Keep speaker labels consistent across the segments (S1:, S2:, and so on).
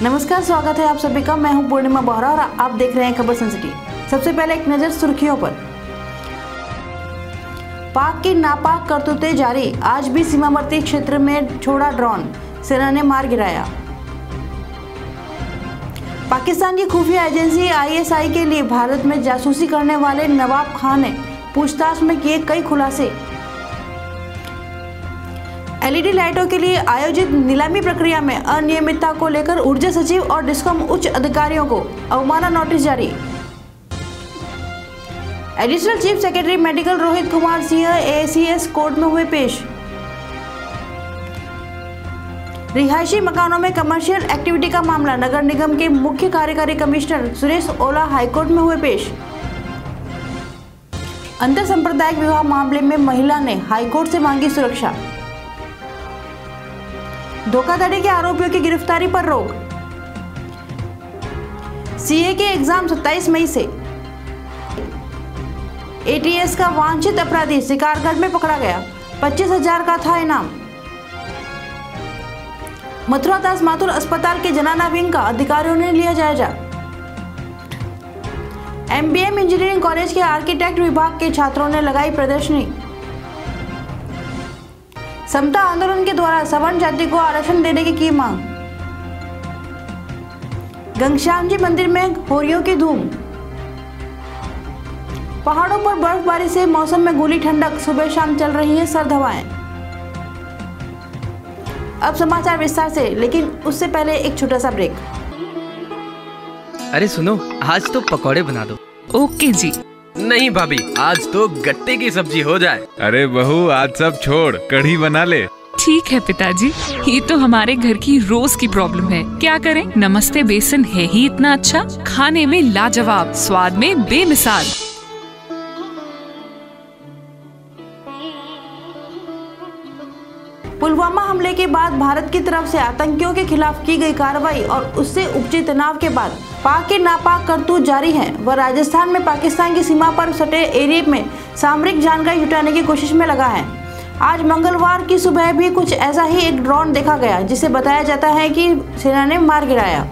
S1: नमस्कार, स्वागत है आप सभी का। मैं हूं पूर्णिमा बोहरा और आप देख रहे हैं खबर सनसिटी। सबसे पहले एक नजर सुर्खियों पर। पाक की नापाक करतूतें जारी, आज भी सीमावर्ती क्षेत्र में छोड़ा ड्रोन, सेना ने मार गिराया। पाकिस्तान की खुफिया एजेंसी ISI के लिए भारत में जासूसी करने वाले नवाब खान ने पूछताछ में किए कई खुलासे। LED लाइटों के लिए आयोजित नीलामी प्रक्रिया में अनियमितता को लेकर ऊर्जा सचिव और डिस्कॉम उच्च अधिकारियों को अवमानना नोटिस जारी। Additional chief secretary medical Rohit Kumar Singh ACS court में हुए पेश। रिहायशी मकानों में कमर्शियल एक्टिविटी का मामला, नगर निगम के मुख्य कार्यकारी कमिश्नर सुरेश ओला हाईकोर्ट में हुए पेश। अंतर सांप्रदायिक विवाह मामले में महिला ने हाईकोर्ट से मांगी सुरक्षा। धोखाधड़ी के आरोपियों की गिरफ्तारी पर रोक। CA के एग्जाम 27 मई से। ATS का वांछित अपराधी शिकारगढ़ में पकड़ा गया, 25,000 का था इनाम। मथुरा दास माथुर अस्पताल के जनाना विंग का अधिकारियों ने लिया जायजा। MBM इंजीनियरिंग कॉलेज के आर्किटेक्ट विभाग के छात्रों ने लगाई प्रदर्शनी। समता आंदोलन के द्वारा सवर्ण जाति को आरक्षण देने की मांग। घनश्याम जी मंदिर में होरियों की धूम। पहाड़ों पर बर्फबारी से मौसम में घुली ठंडक, सुबह शाम चल रही है सर्द हवाएं। अब समाचार विस्तार से, लेकिन उससे पहले एक छोटा सा ब्रेक।
S2: अरे सुनो, आज तो पकौड़े बना दो।
S3: ओके जी।
S4: नहीं भाभी, आज तो गट्टे की सब्जी हो जाए।
S5: अरे बहू, आज सब छोड़, कढ़ी बना ले।
S3: ठीक है पिताजी, ये तो हमारे घर की रोज की प्रॉब्लम है। क्या करें, नमस्ते बेसन है ही इतना अच्छा, खाने में लाजवाब, स्वाद में बेमिसाल।
S1: पुलवामा हमले के बाद भारत की तरफ से आतंकियों के खिलाफ की गई कार्रवाई और उससे उपजे तनाव के बाद पाक के नापाक करतूत जारी है। वह राजस्थान में पाकिस्तान की सीमा पर सटे एरिया में सामरिक जानकारी जुटाने की कोशिश में लगा है। आज मंगलवार की सुबह भी कुछ ऐसा ही एक ड्रोन देखा गया, जिसे बताया जाता है कि सेना ने मार गिराया।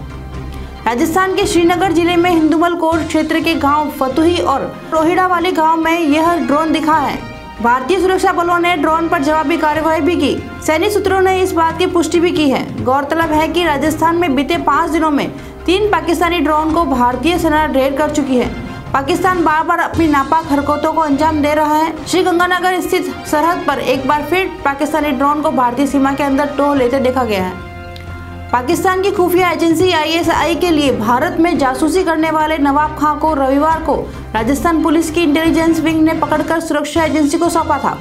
S1: राजस्थान के श्रीनगर जिले में हिंदुमल कोट क्षेत्र के गाँव फतुही और रोहिड़ा वाले गाँव में यह ड्रोन दिखा है। भारतीय सुरक्षा बलों ने ड्रोन पर जवाबी कार्रवाई भी की। सैनिक सूत्रों ने इस बात की पुष्टि भी की है। गौरतलब है कि राजस्थान में बीते 5 दिनों में 3 पाकिस्तानी ड्रोन को भारतीय सेना ढेर कर चुकी है। पाकिस्तान बार बार अपनी नापाक हरकतों को अंजाम दे रहा है। श्रीगंगानगर स्थित सरहद पर एक बार फिर पाकिस्तानी ड्रोन को भारतीय सीमा के अंदर टोह लेते देखा गया है। पाकिस्तान की खुफिया एजेंसी ISI के लिए भारत में जासूसी करने वाले नवाब खान को रविवार को राजस्थान पुलिस की इंटेलिजेंस विंग ने पकड़कर सुरक्षा एजेंसी को सौंपा था।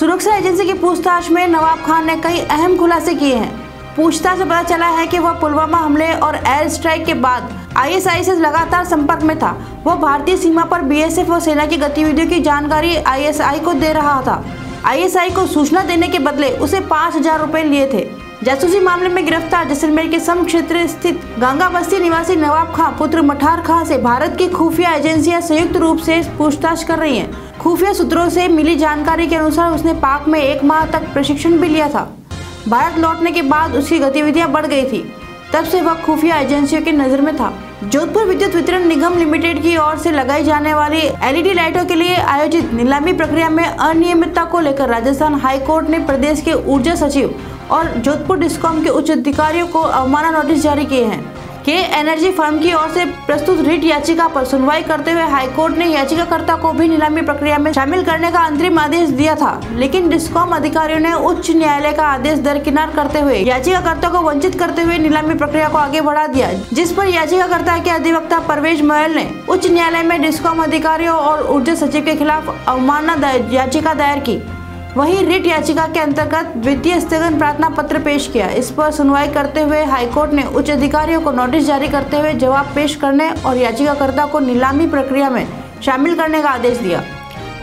S1: सुरक्षा एजेंसी की पूछताछ में नवाब खान ने कई अहम खुलासे किए हैं। पूछताछ से पता चला है कि वह पुलवामा हमले और एयर स्ट्राइक के बाद ISI से लगातार संपर्क में था। वह भारतीय सीमा पर BSF और सेना की गतिविधियों की जानकारी ISI को दे रहा था। ISI को सूचना देने के बदले उसे 5,000 रुपए लिए थे। जासूसी मामले में गिरफ्तार जैसलमेर के सम क्षेत्र स्थित गंगा बस्ती निवासी नवाब खां पुत्र मठार खां से भारत की खुफिया एजेंसियां संयुक्त रूप से पूछताछ कर रही हैं। खुफिया सूत्रों से मिली जानकारी के अनुसार उसने पाक में 1 माह तक प्रशिक्षण भी लिया था। भारत लौटने के बाद उसकी गतिविधियां बढ़ गई थी। तब से वह खुफिया एजेंसियों की नजर में था। जोधपुर विद्युत वितरण निगम लिमिटेड की ओर से लगाई जाने वाली LED लाइटों के लिए आयोजित नीलामी प्रक्रिया में अनियमितता को लेकर राजस्थान हाई कोर्ट ने प्रदेश के ऊर्जा सचिव और जोधपुर डिस्कॉम के उच्च अधिकारियों को अवमानना नोटिस जारी किए हैं। के एनर्जी फर्म की ओर से प्रस्तुत रिट याचिका पर सुनवाई करते हुए हाईकोर्ट ने याचिकाकर्ता को भी नीलामी प्रक्रिया में शामिल करने का अंतरिम आदेश दिया था, लेकिन डिस्कॉम अधिकारियों ने उच्च न्यायालय का आदेश दरकिनार करते हुए याचिकाकर्ता को वंचित करते हुए नीलामी प्रक्रिया को आगे बढ़ा दिया, जिस पर याचिकाकर्ता के अधिवक्ता परवेज मोयल ने उच्च न्यायालय में डिस्कॉम अधिकारियों और ऊर्जा सचिव के खिलाफ अवमानना याचिका दायर की। वहीं रिट याचिका के अंतर्गत वित्तीय स्थगन प्रार्थना पत्र पेश किया। इस पर सुनवाई करते हुए हाईकोर्ट ने उच्च अधिकारियों को नोटिस जारी करते हुए जवाब पेश करने और याचिकाकर्ता को नीलामी प्रक्रिया में शामिल करने का आदेश दिया।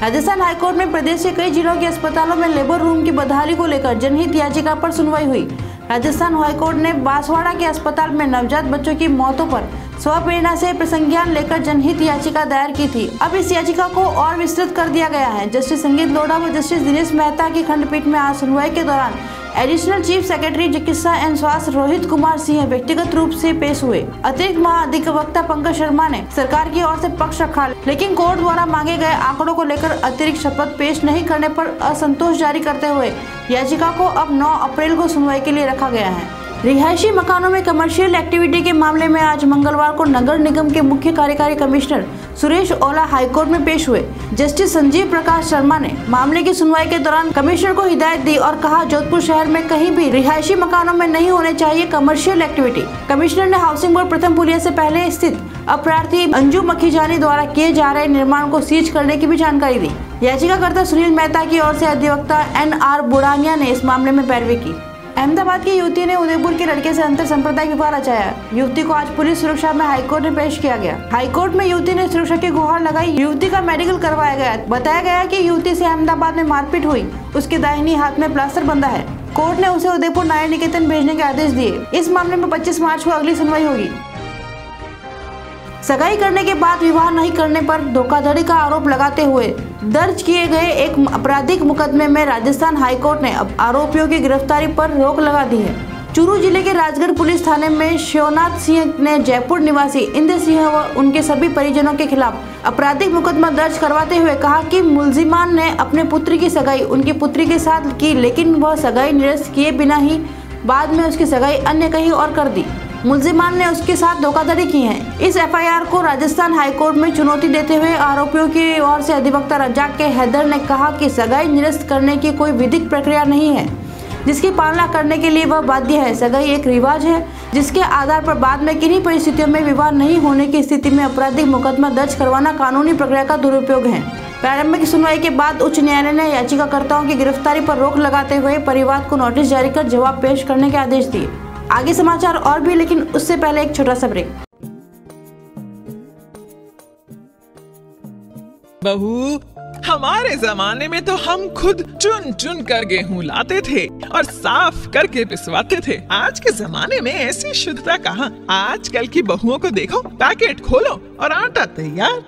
S1: राजस्थान हाईकोर्ट में प्रदेश के कई जिलों के अस्पतालों में लेबर रूम की बहाली को लेकर जनहित याचिका पर सुनवाई हुई। राजस्थान हाईकोर्ट ने बांसवाड़ा के अस्पताल में नवजात बच्चों की मौतों पर स्वप्रेरणा से प्रसंज्ञान लेकर जनहित याचिका दायर की थी। अब इस याचिका को और विस्तृत कर दिया गया है। जस्टिस संगीत लोढ़ा व जस्टिस दिनेश मेहता की खंडपीठ में आज सुनवाई के दौरान एडिशनल चीफ सेक्रेटरी चिकित्सा एवं स्वास्थ्य रोहित कुमार सिंह व्यक्तिगत रूप से पेश हुए। अतिरिक्त महाधिवक्ता पंकज शर्मा ने सरकार की ओर से पक्ष रखा, लेकिन कोर्ट द्वारा मांगे गए आंकड़ों को लेकर अतिरिक्त शपथ पेश नहीं करने पर असंतोष जारी करते हुए याचिका को अब 9 अप्रैल को सुनवाई के लिए रखा गया है। रिहायशी मकानों में कमर्शियल एक्टिविटी के मामले में आज मंगलवार को नगर निगम के मुख्य कार्यकारी कमिश्नर सुरेश ओला हाईकोर्ट में पेश हुए। जस्टिस संजीव प्रकाश शर्मा ने मामले की सुनवाई के दौरान कमिश्नर को हिदायत दी और कहा जोधपुर शहर में कहीं भी रिहायशी मकानों में नहीं होने चाहिए कमर्शियल एक्टिविटी। कमिश्नर ने हाउसिंग बोर्ड प्रथम पुलिया से पहले स्थित अपराधी अंजू मखीजानी द्वारा किए जा रहे निर्माण को सीज करने की भी जानकारी दी। याचिकाकर्ता सुनील मेहता की ओर से अधिवक्ता NR बुढ़ानिया ने इस मामले में पैरवी की। अहमदाबाद की युवती ने उदयपुर के लड़के से अंतर सांप्रदायिक विवाह रचाया। युवती को आज पुलिस सुरक्षा में हाईकोर्ट में पेश किया गया। हाईकोर्ट में युवती ने सुरक्षा की गुहार लगाई। युवती का मेडिकल करवाया गया। बताया गया कि युवती से अहमदाबाद में मारपीट हुई। उसके दाहिनी हाथ में प्लास्टर बंधा है। कोर्ट ने उसे उदयपुर नायर निकेतन भेजने के आदेश दिए। इस मामले में 25 मार्च को अगली सुनवाई होगी। सगाई करने के बाद विवाह नहीं करने पर धोखाधड़ी का आरोप लगाते हुए दर्ज किए गए एक आपराधिक मुकदमे में राजस्थान हाईकोर्ट ने अब आरोपियों की गिरफ्तारी पर रोक लगा दी है। चूरू जिले के राजगढ़ पुलिस थाने में शिवनाथ सिंह ने जयपुर निवासी इंद्र सिंह व उनके सभी परिजनों के खिलाफ आपराधिक मुकदमा दर्ज करवाते हुए कहा कि मुलजिमान ने अपने पुत्र की सगाई उनकी पुत्री के साथ की, लेकिन वह सगाई निरस्त किए बिना ही बाद में उसकी सगाई अन्य कहीं और कर दी। मुलजिमान ने उसके साथ धोखाधड़ी की है। इस FIR को राजस्थान हाईकोर्ट में चुनौती देते हुए आरोपियों की ओर से अधिवक्ता रजाक के हैदर ने कहा कि सगाई निरस्त करने की कोई विधिक प्रक्रिया नहीं है जिसकी पालना करने के लिए वह बाध्य है। सगाई एक रिवाज है जिसके आधार पर बाद में किन्हीं परिस्थितियों में विवाह नहीं होने की स्थिति में आपराधिक मुकदमा दर्ज करवाना कानूनी प्रक्रिया का दुरुपयोग है। प्रारंभिक सुनवाई के बाद उच्च न्यायालय ने याचिकाकर्ताओं की गिरफ्तारी पर रोक लगाते हुए परिवाद को नोटिस जारी कर जवाब पेश करने के आदेश दिए। आगे समाचार और भी, लेकिन उससे पहले एक छोटा सा ब्रेक।
S6: बहू, हमारे जमाने में तो हम खुद चुन चुन कर गेहूं लाते थे और साफ करके पिसवाते थे। आज के जमाने में ऐसी शुद्धता कहाँ। आजकल की बहुओं को देखो, पैकेट खोलो और आटा तैयार।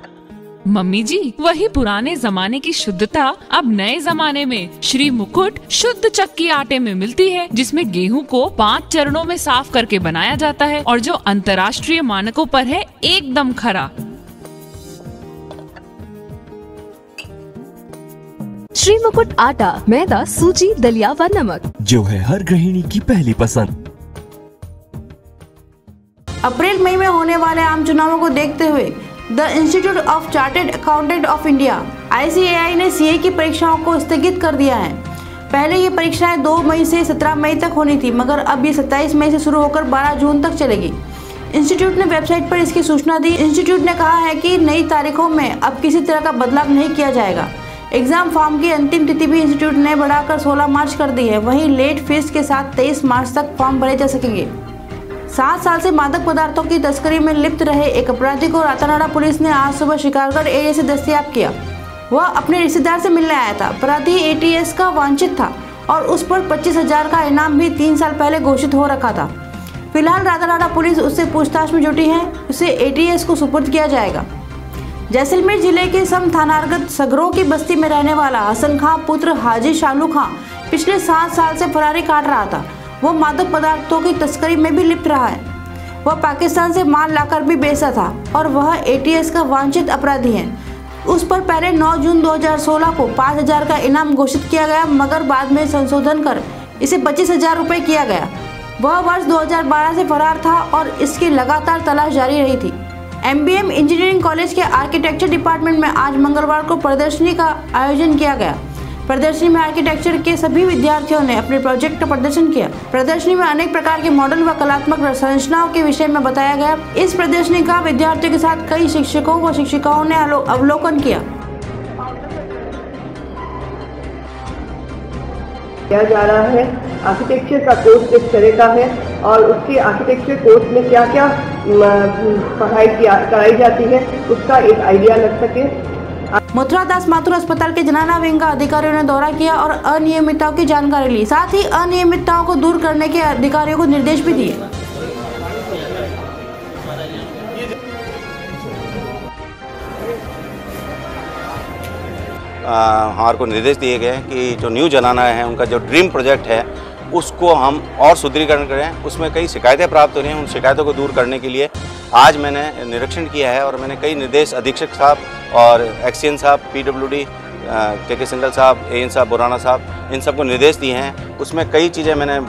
S3: मम्मी जी, वही पुराने जमाने की शुद्धता अब नए जमाने में श्री मुकुट शुद्ध चक्की आटे में मिलती है, जिसमें गेहूं को 5 चरणों में साफ करके बनाया जाता है और जो अंतर्राष्ट्रीय मानकों पर है एकदम खरा।
S7: श्री मुकुट आटा, मैदा, सूजी, दलिया व नमक,
S8: जो है हर गृहिणी की पहली पसंद।
S1: अप्रैल मई में होने वाले आम चुनावों को देखते हुए the institute of chartered accountant of India ICAI ने CA की परीक्षाओं को स्थगित कर दिया है। पहले ये परीक्षाएं 2 मई से 17 मई तक होनी थी, मगर अब ये 27 मई से शुरू होकर 12 जून तक चलेगी। इंस्टीट्यूट ने वेबसाइट पर इसकी सूचना दी। इंस्टीट्यूट ने कहा है कि नई तारीखों में अब किसी तरह का बदलाव नहीं किया जाएगा। एग्जाम फॉर्म की अंतिम तिथि भी इंस्टीट्यूट ने बढ़ाकर 16 मार्च कर दी है। वहीं लेट फीस के साथ 23 मार्च तक फॉर्म भरे जा सकेंगे। 7 साल से मादक पदार्थों की तस्करी में लिप्त रहे एक अपराधी को रातानाडा पुलिस ने आज सुबह शिकारगढ़ एरिया से दस्तयाब किया। वह अपने रिश्तेदार से मिलने आया था। अपराधी ATS का वांछित था और उस पर 25,000 का इनाम भी 3 साल पहले घोषित हो रखा था। फिलहाल रातानाडा पुलिस उससे पूछताछ में जुटी है। उसे ATS को सुपुर्द किया जाएगा। जैसलमेर जिले के सम थानांतर्गत सगरों की बस्ती में रहने वाला हसन खां पुत्र हाजी शालू खां पिछले 7 साल से फरारी काट रहा था। वो मादक पदार्थों की तस्करी में भी लिप्त रहा है। वह पाकिस्तान से माल लाकर भी बेचा था और वह ATS का वांछित अपराधी है। उस पर पहले 9 जून 2016 को 5,000 का इनाम घोषित किया गया, मगर बाद में संशोधन कर इसे 25,000 रुपये किया गया। वह वर्ष 2012 से फरार था और इसकी लगातार तलाश जारी रही थी। MBM इंजीनियरिंग कॉलेज के आर्किटेक्चर डिपार्टमेंट में आज मंगलवार को प्रदर्शनी का आयोजन किया गया। प्रदर्शनी में आर्किटेक्चर के सभी विद्यार्थियों ने अपने प्रोजेक्ट का प्रदर्शन किया। प्रदर्शनी में अनेक प्रकार के मॉडल व कलात्मक संरचनाओं के विषय में बताया गया। इस प्रदर्शनी का विद्यार्थियों के साथ कई शिक्षकों व शिक्षिकाओं ने अवलोकन किया
S9: जा रहा है। आर्किटेक्चर का कोर्स किस तरह का है और उसके आर्किटेक्चर कोर्स में क्या क्या पढ़ाई कराई जाती है, उसका एक आइडिया लग सके।
S1: मथुरा दास माथुर अस्पताल के जनाना विंग का अधिकारियों ने दौरा किया और अनियमितताओं की जानकारी ली। साथ ही अनियमितताओं को दूर करने के अधिकारियों को निर्देश भी दिए।
S10: हमारे को निर्देश दिए गए कि जो न्यू जनाना है उनका जो ड्रीम प्रोजेक्ट है उसको हम और सुदृढ़ीकरण करें। उसमें कई शिकायतें प्राप्त हो रही हैं, उन शिकायतों को दूर करने के लिए आज मैंने निरीक्षण किया है और मैंने कई निर्देश अधीक्षक साहब और एक्सीएन साहब, पीडब्ल्यूडी के सिंगल साहब, एएन साहब, बुराना साहब, इन सबको निर्देश दिए हैं। उसमें कई चीज़ें मैंने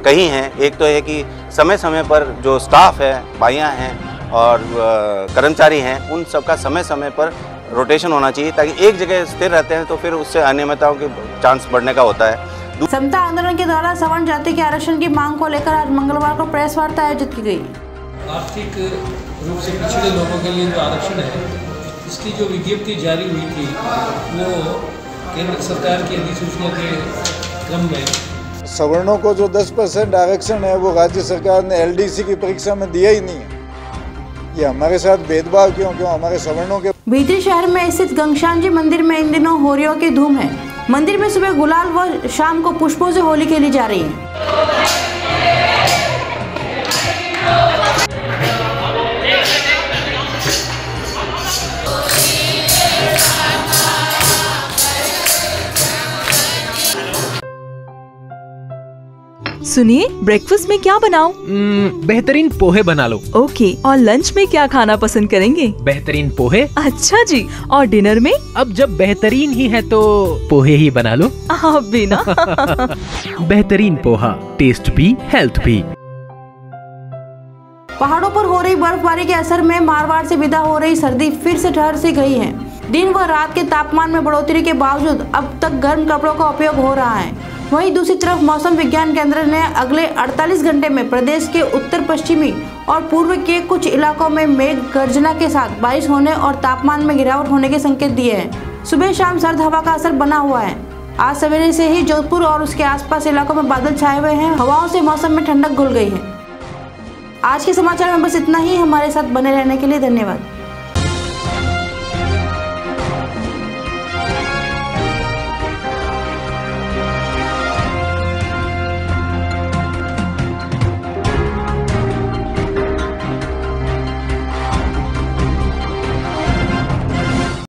S10: कही हैं। एक तो है कि समय समय पर जो स्टाफ है, भाइयाँ हैं और कर्मचारी हैं, उन सबका समय समय पर रोटेशन होना चाहिए, ताकि एक जगह स्थिर रहते हैं तो फिर उससे अनियमितताओं के चांस बढ़ने का होता है।
S1: समता आंदोलन के दौरान सवर्ण जाति के आरक्षण की मांग को लेकर आज मंगलवार को प्रेस वार्ता आयोजित की गई।
S11: आर्थिक रूप से पिछड़े लोगों के लिए जो आरक्षण है, इसकी जो विज्ञप्ति जारी हुई थी वो केंद्र सरकार की अधिसूचना के क्रम में
S12: सवर्णों को जो 10% आरक्षण है वो राज्य सरकार ने एलडीसी की परीक्षा में दिया ही नहीं है। ये हमारे साथ भेदभाव क्यों हमारे सवर्णों के।
S1: भीतरी शहर में स्थित गंगशान जी मंदिर में इन दिनों होलियों की धूम है। मंदिर में सुबह गुलाल व शाम को पुष्पों से होली खेली जा रही है।
S13: सुनिए, ब्रेकफास्ट में क्या बनाऊं?
S14: बेहतरीन पोहे बना लो।
S13: ओके, और लंच में क्या खाना पसंद करेंगे?
S14: बेहतरीन पोहे।
S13: अच्छा जी, और डिनर में?
S14: अब जब बेहतरीन ही है तो पोहे ही बना लो।
S13: आप भी ना।
S14: बेहतरीन पोहा, टेस्ट भी हेल्थ भी।
S1: पहाड़ों पर हो रही बर्फबारी के असर में मारवाड़ से विदा हो रही सर्दी फिर से ठहर सी गई है। दिन व रात के तापमान में बढ़ोतरी के बावजूद अब तक गर्म कपड़ों का उपयोग हो रहा है। वहीं दूसरी तरफ मौसम विज्ञान केंद्र ने अगले 48 घंटे में प्रदेश के उत्तर पश्चिमी और पूर्व के कुछ इलाकों में मेघ गर्जना के साथ बारिश होने और तापमान में गिरावट होने के संकेत दिए हैं। सुबह शाम सर्द हवा का असर बना हुआ है। आज सवेरे से ही जोधपुर और उसके आसपास इलाकों में बादल छाए हुए हैं। हवाओं से मौसम में ठंडक घुल गई है। आज के समाचार में बस इतना ही। हमारे साथ बने रहने के लिए धन्यवाद।